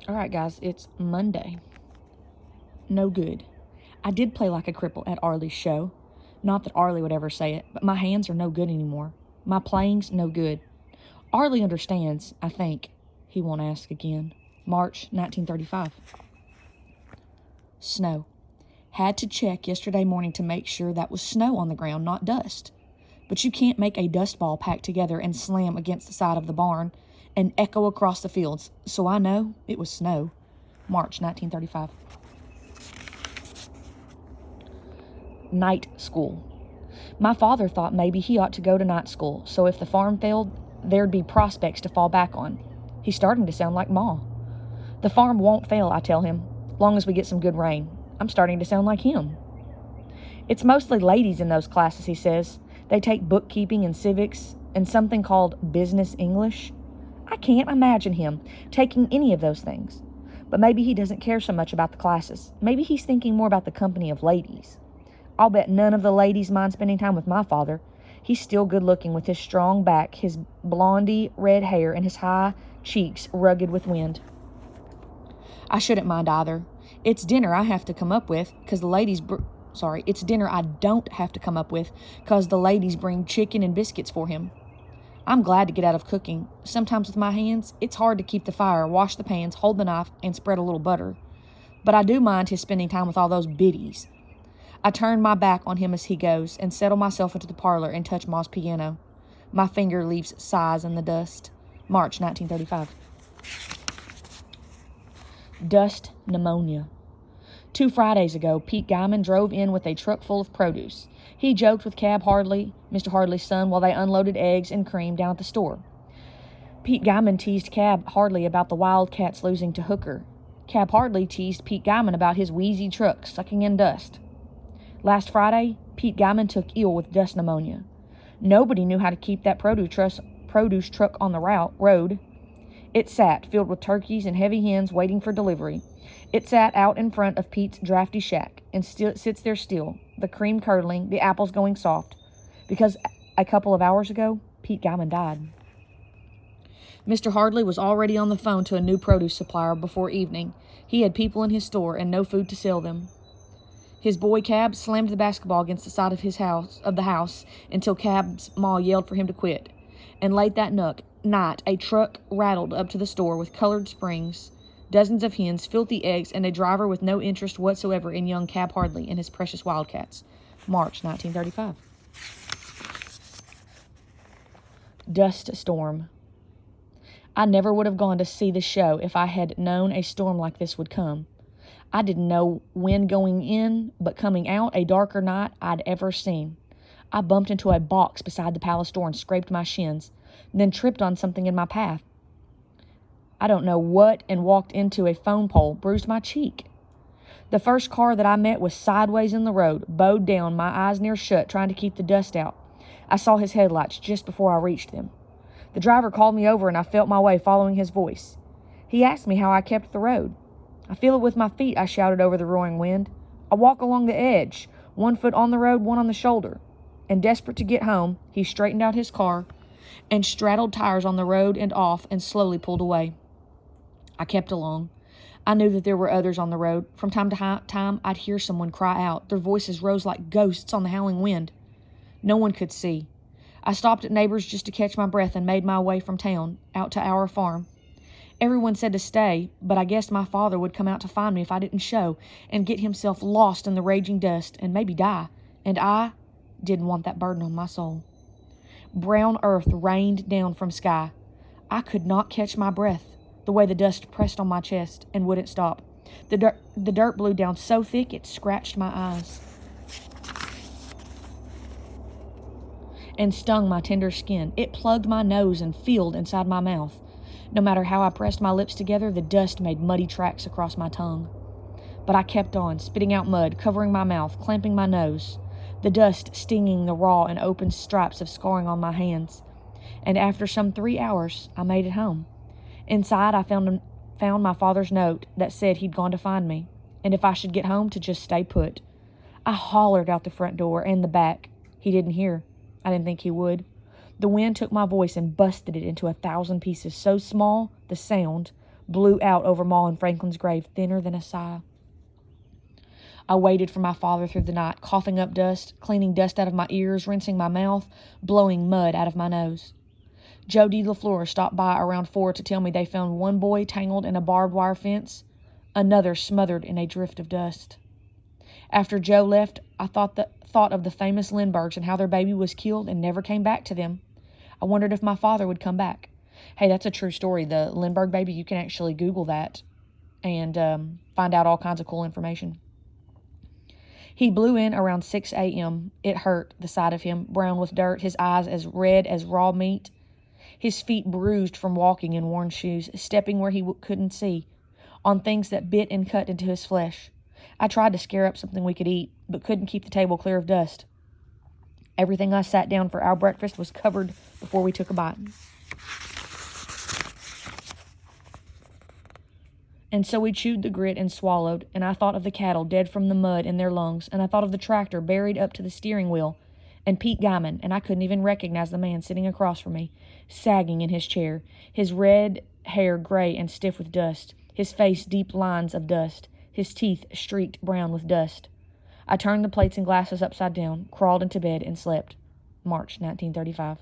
All right, guys, it's Monday. No good. I did play like a cripple at Arlie's show. Not that Arlie would ever say it, but my hands are no good anymore. My playing's no good. Arlie understands, I think. He won't ask again. March 1935. Snow. Had to check yesterday morning to make sure that was snow on the ground, not dust. But you can't make a dust ball packed together and slam against the side of the barn and echo across the fields, so I know it was snow. March 1935. Night school. My father thought maybe he ought to go to night school, so if the farm failed, there'd be prospects to fall back on. He's starting to sound like Ma. The farm won't fail, I tell him, long as we get some good rain. I'm starting to sound like him. It's mostly ladies in those classes, he says. They take bookkeeping and civics and something called business English. I can't imagine him taking any of those things. But maybe he doesn't care so much about the classes. Maybe he's thinking more about the company of ladies. I'll bet none of the ladies mind spending time with my father. He's still good looking with his strong back, his blondie red hair, and his high cheeks rugged with wind. I shouldn't mind either. It's dinner I have to come up with, because the ladies... it's dinner I don't have to come up with, because the ladies bring chicken and biscuits for him. I'm glad to get out of cooking. Sometimes with my hands, it's hard to keep the fire, wash the pans, hold the knife, and spread a little butter. But I do mind his spending time with all those biddies. I turn my back on him as he goes and settle myself into the parlor and touch Ma's piano. My finger leaves sighs in the dust. March 1935. Dust pneumonia. 2 Fridays ago, Pete Guyman drove in with a truck full of produce. He joked with Cab Hardley, Mr. Hardley's son, while they unloaded eggs and cream down at the store. Pete Guyman teased Cab Hardley about the Wildcats losing to Hooker. Cab Hardley teased Pete Guyman about his wheezy truck sucking in dust. Last Friday, Pete Guyman took ill with dust pneumonia. Nobody knew how to keep that produce truck on the road. It sat, filled with turkeys and heavy hens waiting for delivery. It sat out in front of Pete's drafty shack and sits there still, the cream curdling, the apples going soft, because a couple of hours ago, Pete Guyman died. Mr. Hardley was already on the phone to a new produce supplier before evening. He had people in his store and no food to sell them. His boy Cab slammed the basketball against the side of the house until Cab's ma yelled for him to quit. And late that night, a truck rattled up to the store with colored springs, dozens of hens, filthy eggs, and a driver with no interest whatsoever in young Cab Hardley and his precious Wildcats. March 1935. Dust storm. I never would have gone to see the show if I had known a storm like this would come. I didn't know when going in, but coming out, a darker night I'd ever seen. I bumped into a box beside the palace door and scraped my shins, then tripped on something in my path. I don't know what, and walked into a phone pole, bruised my cheek. The first car that I met was sideways in the road, bowed down, my eyes near shut, trying to keep the dust out. I saw his headlights just before I reached them. The driver called me over and I felt my way following his voice. He asked me how I kept the road. I feel it with my feet, I shouted over the roaring wind. I walk along the edge, 1 foot on the road, 1 on the shoulder. And desperate to get home, he straightened out his car and straddled tires on the road and off and slowly pulled away. I kept along. I knew that there were others on the road. From time to time, I'd hear someone cry out. Their voices rose like ghosts on the howling wind. No one could see. I stopped at neighbors just to catch my breath and made my way from town, out to our farm. Everyone said to stay, but I guessed my father would come out to find me if I didn't show and get himself lost in the raging dust and maybe die. And I didn't want that burden on my soul. Brown earth rained down from sky. I could not catch my breath, the way the dust pressed on my chest and wouldn't stop. The dirt blew down so thick it scratched my eyes and stung my tender skin. It plugged my nose and filled inside my mouth. No matter how I pressed my lips together, the dust made muddy tracks across my tongue. But I kept on, spitting out mud, covering my mouth, clamping my nose, the dust stinging the raw and open stripes of scarring on my hands. And after some 3 hours, I made it home. Inside, I found my father's note that said he'd gone to find me, and if I should get home, to just stay put. I hollered out the front door and the back. He didn't hear. I didn't think he would. The wind took my voice and busted it into 1,000 pieces, so small, the sound, blew out over Ma and Franklin's grave, thinner than a sigh. I waited for my father through the night, coughing up dust, cleaning dust out of my ears, rinsing my mouth, blowing mud out of my nose. Jody LaFleur stopped by around 4 to tell me they found one boy tangled in a barbed wire fence, another smothered in a drift of dust. After Joe left, I thought of the famous Lindberghs and how their baby was killed and never came back to them. I wondered if my father would come back. Hey, that's a true story. The Lindbergh baby, you can actually Google that and find out all kinds of cool information. He blew in around 6 a.m. It hurt, the sight of him, brown with dirt, his eyes as red as raw meat, his feet bruised from walking in worn shoes, stepping where he couldn't see, on things that bit and cut into his flesh. I tried to scare up something we could eat, but couldn't keep the table clear of dust. Everything I sat down for our breakfast was covered before we took a bite. And so we chewed the grit and swallowed, and I thought of the cattle dead from the mud in their lungs, and I thought of the tractor buried up to the steering wheel, and Pete Guyman, and I couldn't even recognize the man sitting across from me, sagging in his chair, his red hair gray and stiff with dust, his face deep lines of dust, his teeth streaked brown with dust. I turned the plates and glasses upside down, crawled into bed, and slept. March 1935.